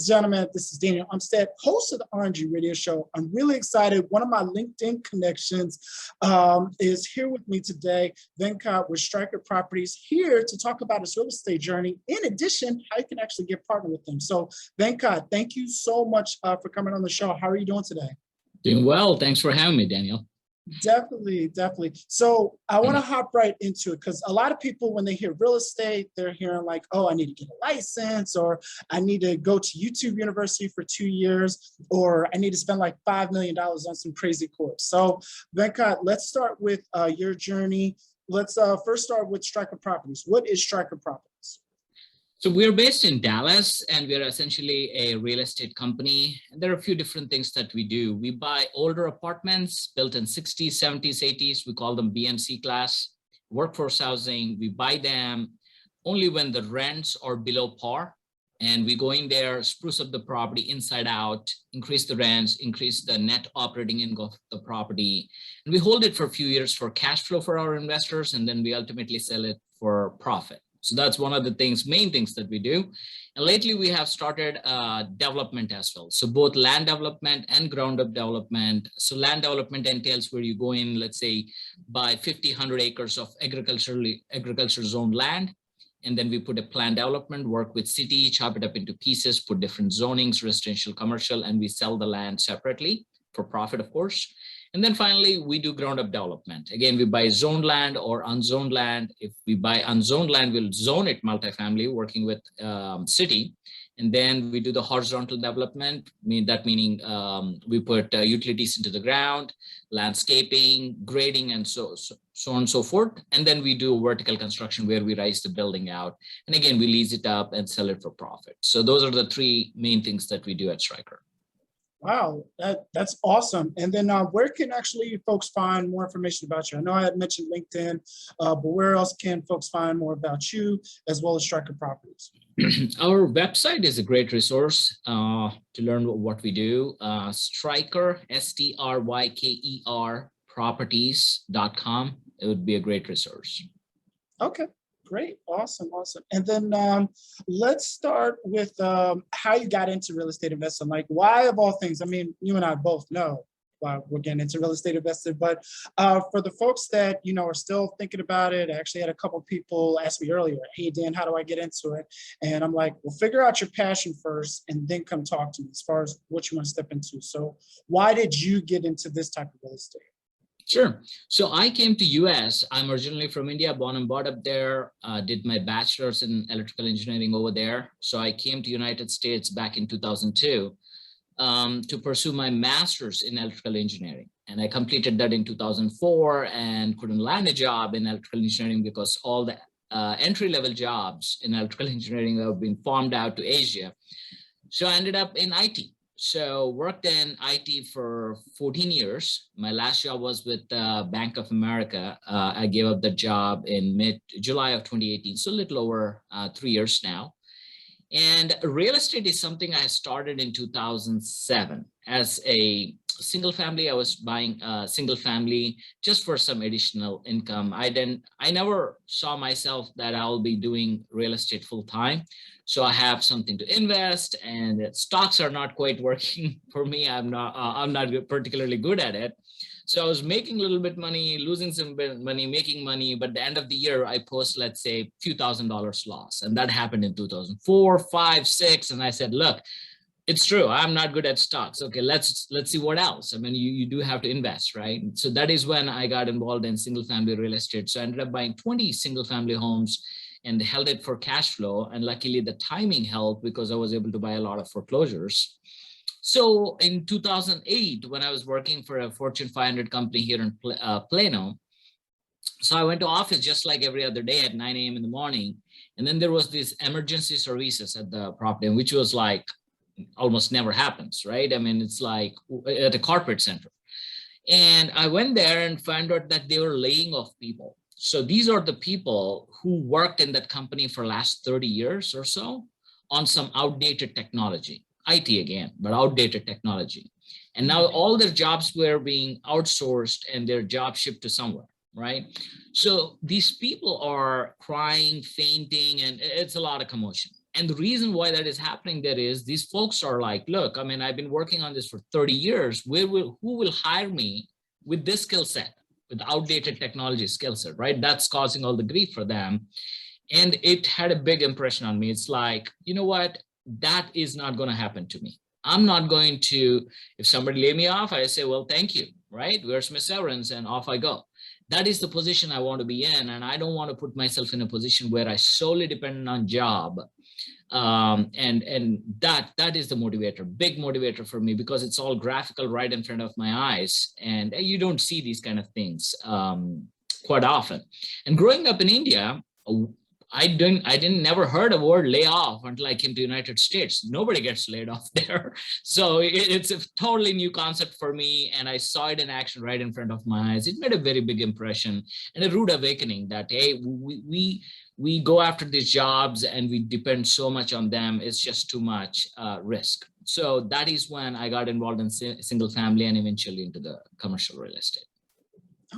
and gentlemen, this is Daniel Umstead, host of the RNG Radio Show. I'm really excited. One of my LinkedIn connections is here with me today, Venkat with Striker Properties, here to talk about his real estate journey. In addition, how you can actually get partnered with them. So Venkat, thank you so much for coming on the show. How are you doing today? Doing well. Thanks for having me, Daniel. Definitely. So I want to hop right into it because a lot of people, when they hear real estate, they're hearing like, oh, I need to get a license, or I need to go to YouTube University for 2 years, or I need to spend like $5 million on some crazy course. So Venkat, let's start with your journey. Let's first start with Striker Properties. What is Striker Properties? So we're based in Dallas, and we're essentially a real estate company. And there are a few different things that we do. We buy older apartments built in 60s, 70s, 80s. We call them B and C class, workforce housing. We buy them only when the rents are below par. And we go in there, spruce up the property inside out, increase the rents, increase the net operating income of the property. And we hold it for a few years for cash flow for our investors, and then we ultimately sell it for profit. So that's one of the main things that we do. And lately we have started development as well. So both land development and ground up development. So land development entails where you go in, let's say, buy 50, 100 acres of agriculture zone land. And then we put a plan development, work with city, chop it up into pieces, put different zonings, residential, commercial, and we sell the land separately for profit, of course. And then finally, we do ground up development. Again, we buy zoned land or unzoned land. If we buy unzoned land, we'll zone it multifamily, working with city. And then we do the horizontal development, meaning we put utilities into the ground, landscaping, grading, and so on and so forth. And then we do vertical construction where we raise the building out. And again, we lease it up and sell it for profit. So those are the three main things that we do at Striker. Wow, that's awesome. And then where can actually folks find more information about you? I know I had mentioned LinkedIn, but where else can folks find more about you as well as Striker Properties? Our website is a great resource to learn what we do. Striker, STRYKER, properties.com. It would be a great resource. Okay. Great. Awesome. And then let's start with how you got into real estate investing. Like, why of all things? I mean, you and I both know why we're getting into real estate investing, but for the folks that, are still thinking about it, I actually had a couple of people ask me earlier, hey, Dan, how do I get into it? And I'm like, well, figure out your passion first and then come talk to me as far as what you want to step into. So why did you get into this type of real estate? Sure. So I came to US. I'm originally from India, born and brought up there, did my bachelor's in electrical engineering over there. So I came to United States back in 2002 to pursue my master's in electrical engineering. And I completed that in 2004 and couldn't land a job in electrical engineering because all the entry-level jobs in electrical engineering have been farmed out to Asia. So I ended up in IT. So worked in IT for 14 years. My last job was with Bank of America. I gave up the job in mid-July of 2018, so a little over 3 years now. And real estate is something I started in 2007. As a single family, I was buying a single family just for some additional income. I never saw myself that I'll be doing real estate full time. So I have something to invest, and stocks are not quite working for me. I'm not particularly good at it. So I was making a little bit money, losing some money, making money. But at the end of the year, I post, let's say, a few $1,000s loss. And that happened in 2004, 5, 6. And I said, look, it's true. I'm not good at stocks. Okay, let's see what else. I mean, you do have to invest, right? So that is when I got involved in single family real estate. So I ended up buying 20 single family homes and held it for cash flow. And luckily the timing helped because I was able to buy a lot of foreclosures. So in 2008, when I was working for a Fortune 500 company here in Plano, so I went to office just like every other day at 9 a.m. in the morning. And then there was these emergency services at the property, which was like almost never happens, right? I mean, it's like at a corporate center. And I went there and found out that they were laying off people. So these are the people who worked in that company for the last 30 years or so on some outdated technology, IT again, but outdated technology. And now all their jobs were being outsourced and their job shipped to somewhere, right? So these people are crying, fainting, and it's a lot of commotion. And the reason why that is happening there is these folks are like, look, I mean, I've been working on this for 30 years. Who will hire me with this skill set, with outdated technology skill set, right? That's causing all the grief for them. And it had a big impression on me. It's like, you know what? That is not going to happen to me. I'm not going to, if somebody lay me off, I say, well, thank you, right? Where's my severance? And off I go. That is the position I want to be in. And I don't want to put myself in a position where I solely depend on job. And that is the motivator, big motivator for me, because it's all graphical right in front of my eyes. And you don't see these kind of things quite often. And growing up in India, I never heard a word layoff until I came to the United States. Nobody gets laid off there. So it's a totally new concept for me. And I saw it in action right in front of my eyes. It made a very big impression and a rude awakening that, hey, we go after these jobs and we depend so much on them. It's just too much risk. So that is when I got involved in single family and eventually into the commercial real estate.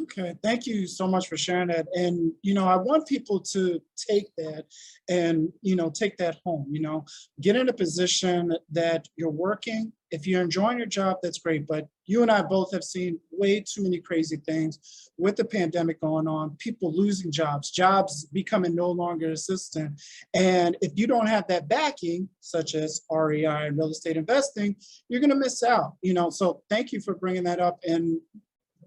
Okay, thank you so much for sharing that. And, I want people to take that and, take that home, get in a position that you're working. If you're enjoying your job, that's great. But you and I both have seen way too many crazy things with the pandemic going on, people losing jobs becoming no longer assistant. And if you don't have that backing, such as REI and real estate investing, you're going to miss out, So thank you for bringing that up. And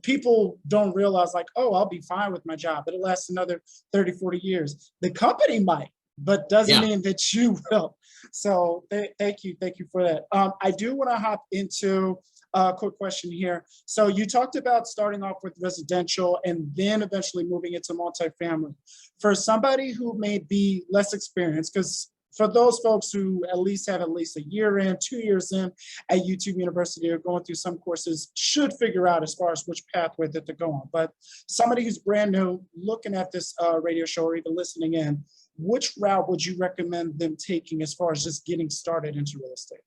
people don't realize like, oh, I'll be fine with my job. It'll last another 30, 40 years. The company might, but doesn't mean that you will. So thank you for that. I do want to hop into a quick question here. So you talked about starting off with residential and then eventually moving into multifamily. For somebody who may be less experienced, because for those folks who at least have a year in, 2 years in at YouTube University or going through some courses should figure out as far as which pathway that they're going. But somebody who's brand new looking at this radio show or even listening in, which route would you recommend them taking as far as just getting started into real estate?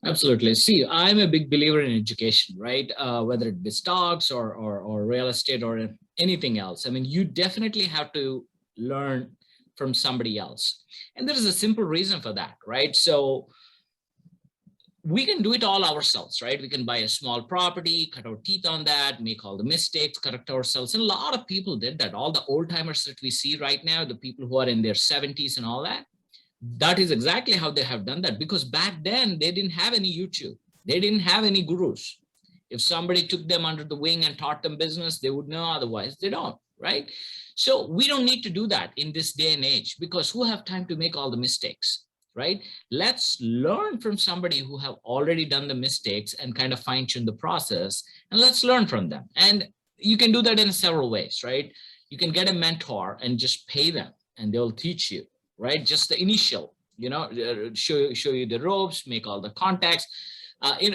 Absolutely. See, I'm a big believer in education, right? Whether it be stocks or real estate or anything else. I mean, you definitely have to learn from somebody else. And there is a simple reason for that, right? So we can do it all ourselves, right? We can buy a small property, cut our teeth on that, make all the mistakes, correct ourselves. And a lot of people did that. All the old timers that we see right now, the people who are in their 70s and all that, that is exactly how they have done that. Because back then they didn't have any YouTube. They didn't have any gurus. If somebody took them under the wing and taught them business, they would know. Otherwise they don't, right? So we don't need to do that in this day and age, because who have time to make all the mistakes, right? Let's learn from somebody who have already done the mistakes and kind of fine tune the process, and let's learn from them. And you can do that in several ways, right? You can get a mentor and just pay them and they'll teach you, right? Just the initial, show you the ropes, make all the contacts.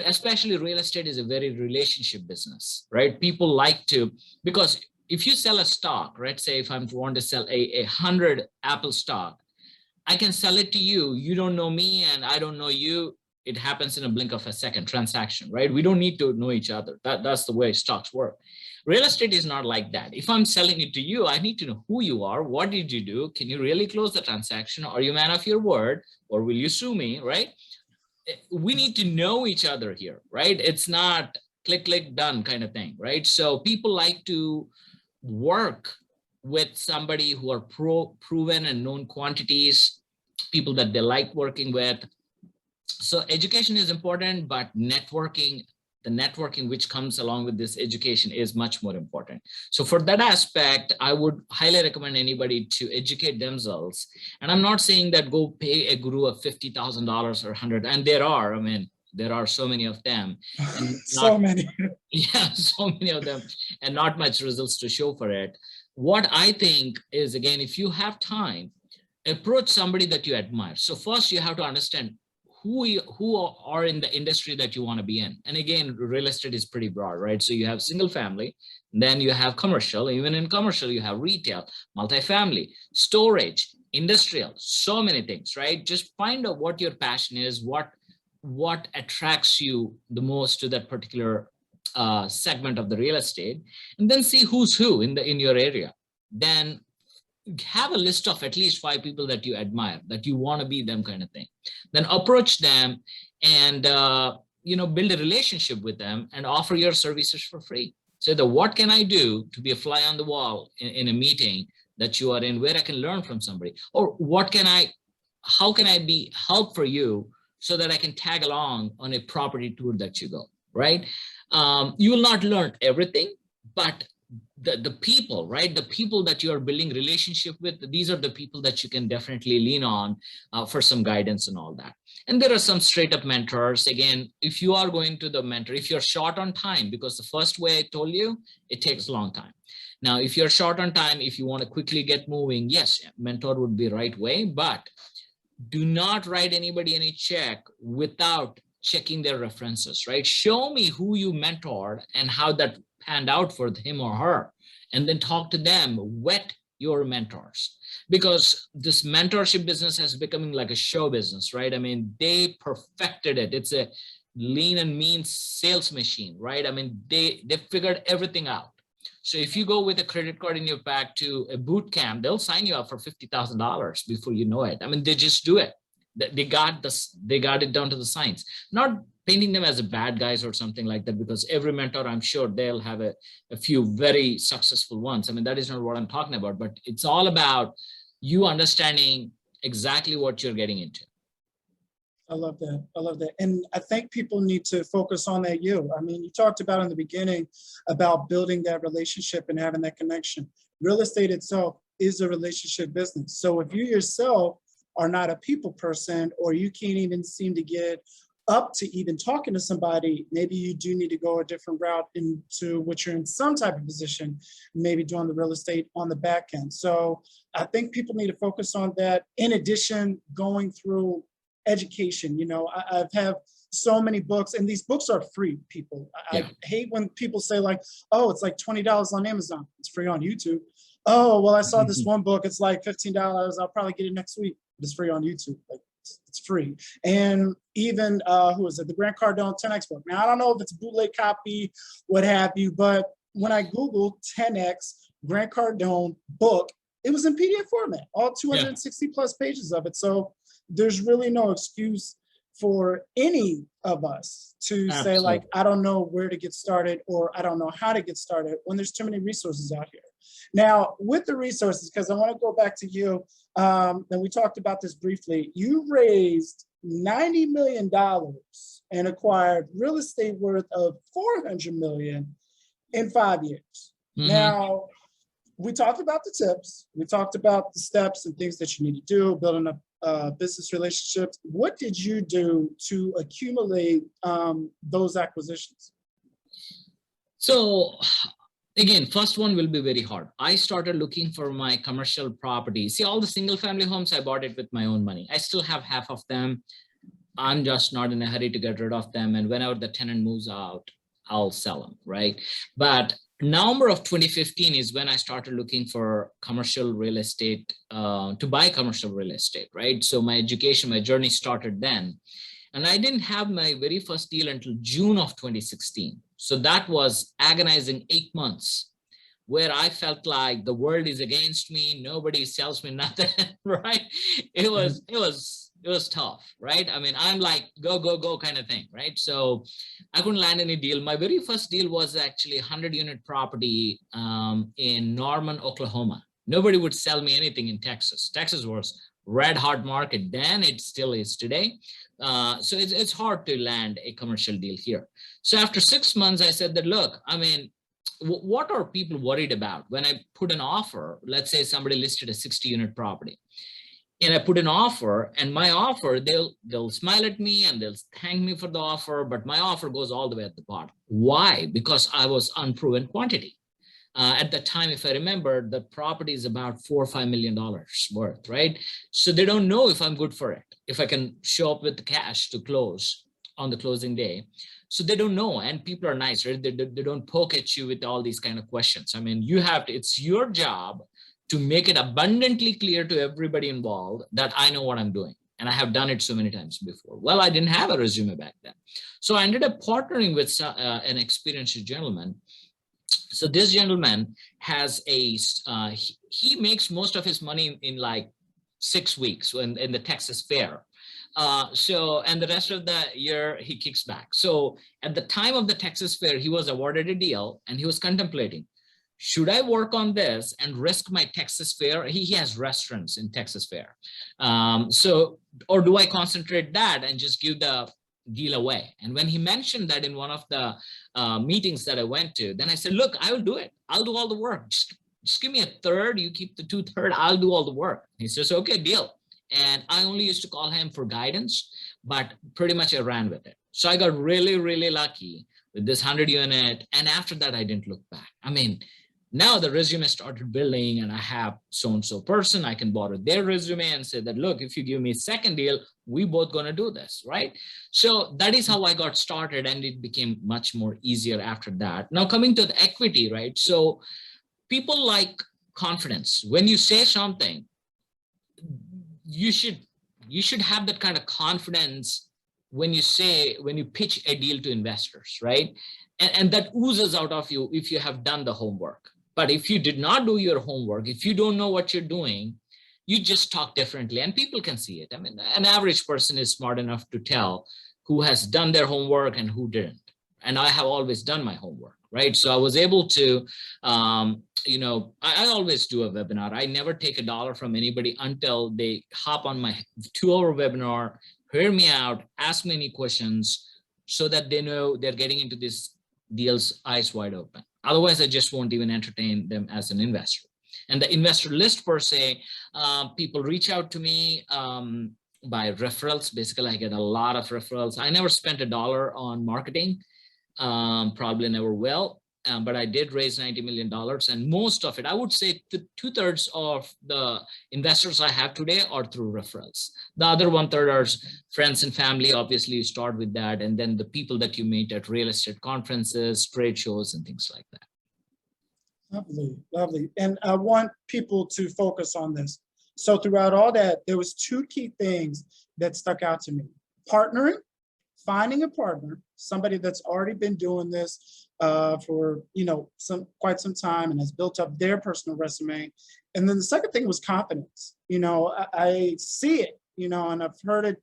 Especially real estate is a very relationship business, right? People like to, because if you sell a stock, right? Say if I'm want to sell a 100 Apple stock, I can sell it to you. You don't know me and I don't know you. It happens in a blink of a second transaction, right? We don't need to know each other. That's the way stocks work. Real estate is not like that. If I'm selling it to you, I need to know who you are. What did you do? Can you really close the transaction? Are you a man of your word? Or will you sue me, right? We need to know each other here, right? It's not click, click, done kind of thing, right? So people like to work with somebody who are proven and known quantities, people that they like working with. So education is important, but networking, the networking which comes along with this education is much more important. So for that aspect, I would highly recommend anybody to educate themselves. And I'm not saying that go pay a guru of $50,000 or 100, and there are so many of them. And so many. Yeah, so many of them, and not much results to show for it. What I think is, again, if you have time, approach somebody that you admire. So first you have to understand who are in the industry that you want to be in. And again, real estate is pretty broad, right? So you have single family, then you have commercial, even in commercial, you have retail, multifamily, storage, industrial, so many things, right? Just find out what your passion is, what attracts you the most to that particular segment of the real estate, and then see who's who in your area. Then have a list of at least 5 people that you admire, that you want to be them kind of thing. Then approach them and, build a relationship with them and offer your services for free. So what can I do to be a fly on the wall in a meeting that you are in, where I can learn from somebody? Or how can I be help for you so that I can tag along on a property tour that you go, right? You will not learn everything, but the people, right? The people that you are building relationship with, these are the people that you can definitely lean on for some guidance and all that. And there are some straight up mentors. Again, if you are going to the mentor, if you're short on time, because the first way I told you, it takes a long time. Now, if you're short on time, if you want to quickly get moving, yes, mentor would be the right way, but do not write anybody any check without checking their references, right? Show me who you mentored and how that panned out for him or her, and then talk to them, vet your mentors, because this mentorship business has becoming like a show business, right? I mean, they perfected it. It's a lean and mean sales machine, right? I mean, they figured everything out. So if you go with a credit card in your back to a boot camp, they'll sign you up for $50,000 before you know it. I mean, they just do it. They got it down to the science. Not painting them as a bad guys or something like that, because every mentor, I'm sure they'll have a few very successful ones. I mean, that is not what I'm talking about, but it's all about you understanding exactly what you're getting into. I love that. I love that. And I think people need to focus on that you. I mean, you talked about in the beginning about building that relationship and having that connection. Real estate itself is a relationship business. So if you yourself are not a people person, or you can't even seem to get up to even talking to somebody, maybe you do need to go a different route into which you're in some type of position, maybe doing the real estate on the back end. So I think people need to focus on that. In addition, going through education, I've have so many books, and these books are free, people. Yeah. I hate when people say like, oh, it's like $20 on Amazon. It's free on YouTube. Oh, well, I saw this one book. It's like $15. I'll probably get it next week. It's free on YouTube. Like, it's free. And even, who is it? The Grant Cardone 10X book. Now, I don't know if it's a bootleg copy, what have you, but when I Googled 10X Grant Cardone book, it was in PDF format, all 260 plus pages of it. So there's really no excuse for any of us to say like, I don't know where to get started, or I don't know how to get started, when there's too many resources out here. Now, with the resources, because I want to go back to you, and we talked about this briefly, you raised $90 million and acquired real estate worth of $400 million in 5 years. Now, we talked about the tips, we talked about the steps and things that you need to do, building up business relationships. What did you do to accumulate those acquisitions? So again, first one will be very hard. I started looking for my commercial property. See, all the single family homes, I bought it with my own money. I still have half of them. I'm just not in a hurry to get rid of them. And whenever the tenant moves out, I'll sell them, right? But November of 2015 is when I started looking for commercial real estate, to buy commercial real estate, right? So my education, my journey started then. And I didn't have my very first deal until June of 2016. So that was agonizing 8 months where I felt like the world is against me. Nobody sells me nothing, right? It was tough, right? I mean, I'm like, go kind of thing, right? So I couldn't land any deal. My very first deal was actually a 100-unit property in Norman, Oklahoma. Nobody would sell me anything in Texas. Texas was red hot market then, it still is today. So it's hard to land a commercial deal here. So after 6 months, I said that, look, I mean, what are people worried about when I put an offer? Let's say somebody listed a 60-unit property. And I put an offer, and my offer, they'll smile at me and they'll thank me for the offer, but my offer goes all the way at the bottom. Why? Because I was unproven quantity. At that time, if I remember, the property is about $4 or $5 million worth, right? So they don't know if I'm good for it, if I can show up with the cash to close on the closing day. So they don't know, and people are nice, right? They don't poke at you with all these kind of questions. I mean, it's your job to make it abundantly clear to everybody involved that I know what I'm doing. And I have done it so many times before. Well, I didn't have a resume back then. So I ended up partnering with an experienced gentleman. So this gentleman has he makes most of his money in like 6 weeks in the Texas Fair. And the rest of the year he kicks back. So at the time of the Texas Fair, he was awarded a deal and he was contemplating, should I work on this and risk my Texas Fair? He has restaurants in Texas Fair. Or do I concentrate that and just give the deal away? And when he mentioned that in one of the meetings that I went to, then I said, look, I will do it. I'll do all the work. Just give me a third. You keep the 2/3. I'll do all the work. He says, okay, deal. And I only used to call him for guidance, but pretty much I ran with it. So I got really, really lucky with this 100 unit. And after that, I didn't look back. I mean, now the resume started building and I have so-and-so person, I can borrow their resume and say that, look, if you give me a second deal, we both gonna do this, right? So that is how I got started, and it became much more easier after that. Now coming to the equity, right? So people like confidence. When you say something, you should have that kind of confidence when you pitch a deal to investors, right? And that oozes out of you if you have done the homework. But if you did not do your homework, if you don't know what you're doing, you just talk differently and people can see it. I mean, an average person is smart enough to tell who has done their homework and who didn't. And I have always done my homework, right? So I was able to, I always do a webinar. I never take $1 from anybody until they hop on my 2-hour webinar, hear me out, ask me any questions so that they know they're getting into this deals eyes wide open. Otherwise, I just won't even entertain them as an investor. And the investor list per se, people reach out to me by referrals. Basically, I get a lot of referrals. I never spent $1 on marketing, probably never will. But I did raise $90 million, and most of it, I would say 2/3 of the investors I have today are through referrals. The other 1/3 are friends and family. Obviously, you start with that, and then the people that you meet at real estate conferences, trade shows, and things like that. Lovely, lovely. And I want people to focus on this. So throughout all that, there was 2 key things that stuck out to me. Partnering, finding a partner, somebody that's already been doing this for quite some time and has built up their personal resume. And then the second thing was confidence. I see it, and I've heard it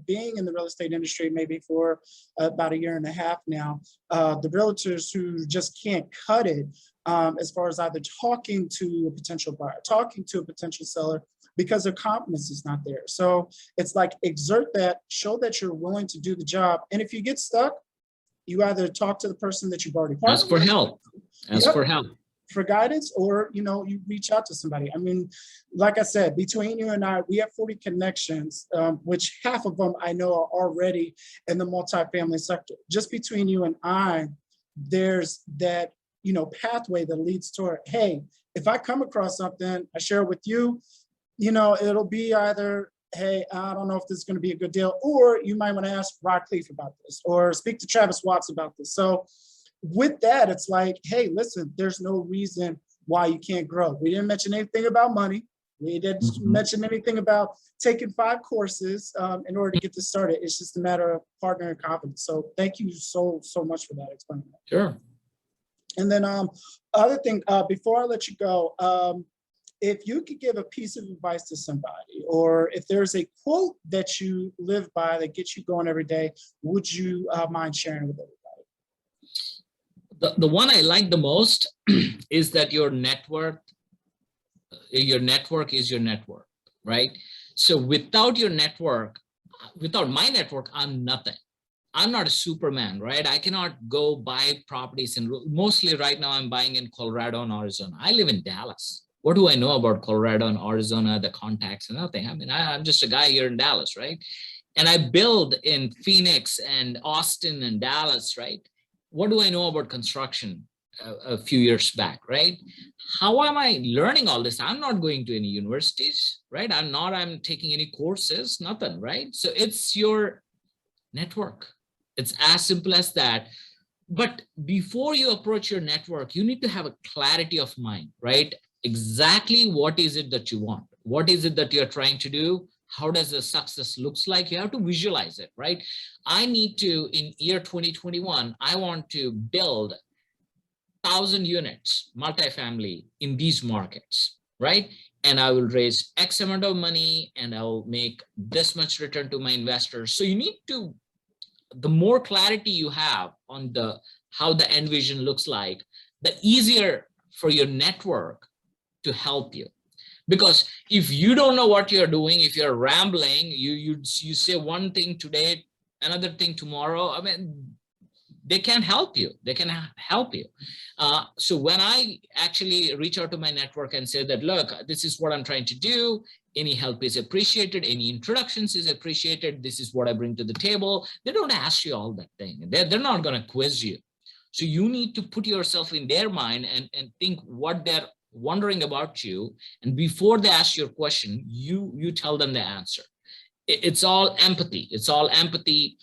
being in the real estate industry maybe for about 1.5 years now. The realtors who just can't cut it as far as either talking to a potential buyer, talking to a potential seller, because their confidence is not there. So it's like, exert that, show that you're willing to do the job. And if you get stuck, you either talk to the person that you've already partnered Ask for help. Ask for help. For guidance, or you reach out to somebody. I mean, like I said, between you and I, we have 40 connections, which half of them I know are already in the multifamily sector. Just between you and I, there's that pathway that leads toward, hey, if I come across something, I share it with you, it'll be either, hey, I don't know if this is going to be a good deal, or you might want to ask Rod Cleef about this, or speak to Travis Watts about this. So with that, it's like, hey, listen, there's no reason why you can't grow. We didn't mention anything about money. We didn't mention anything about taking 5 courses in order to get this started. It's just a matter of partner and confidence. So thank you so much for that explanation. Sure. And then other thing, before I let you go, if you could give a piece of advice to somebody, or if there's a quote that you live by that gets you going every day, would you mind sharing with everybody? The one I like the most is that your network is your network, right? So without your network, without my network, I'm nothing. I'm not a Superman, right? I cannot go buy properties, and mostly right now I'm buying in Colorado and Arizona. I live in Dallas. What do I know about Colorado and Arizona, the contacts and nothing? I mean, I'm just a guy here in Dallas, right? And I build in Phoenix and Austin and Dallas, right? What do I know about construction a few years back, right? How am I learning all this? I'm not going to any universities, right? I'm taking any courses, nothing, right? So it's your network. It's as simple as that. But before you approach your network, you need to have a clarity of mind, right? Exactly what is it that you want? What is it that you're trying to do? How does the success looks like? You have to visualize it, right? I need to, in year 2021, I want to build 1,000 units, multifamily in these markets, right? And I will raise X amount of money and I will make this much return to my investors. So you need to, the more clarity you have on the how the end vision looks like, the easier for your network to help you. Because if you don't know what you're doing, if you're rambling, you say one thing today, another thing tomorrow, I mean, they can't help you. They can help you. So when I actually reach out to my network and say that, look, this is what I'm trying to do. Any help is appreciated. Any introductions is appreciated. This is what I bring to the table. They don't ask you all that thing. They're not going to quiz you. So you need to put yourself in their mind and think what they're wondering about you. And before they ask your question, you tell them the answer. It's all empathy. It's all empathy.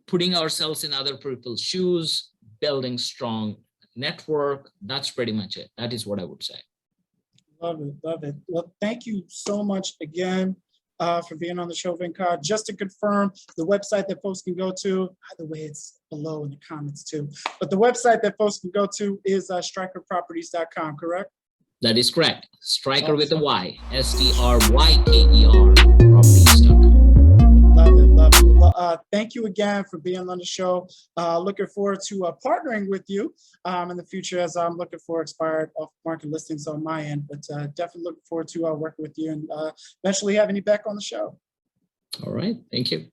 Putting ourselves in other people's shoes, building strong network. That's pretty much it. That is what I would say. Love it, love it. Well, thank you so much again for being on the show, Venkat. Just to confirm, the website that folks can go to, by the way, it's below in the comments too, but the website that folks can go to is strykerproperties.com, correct? That is correct. Stryker with a Awesome. Y, STRYKER, properties.com. Love it, love it. Well, thank you again for being on the show. Looking forward to partnering with you in the future as I'm looking for expired off-market listings on my end, but definitely looking forward to working with you and eventually having you back on the show. All right. Thank you.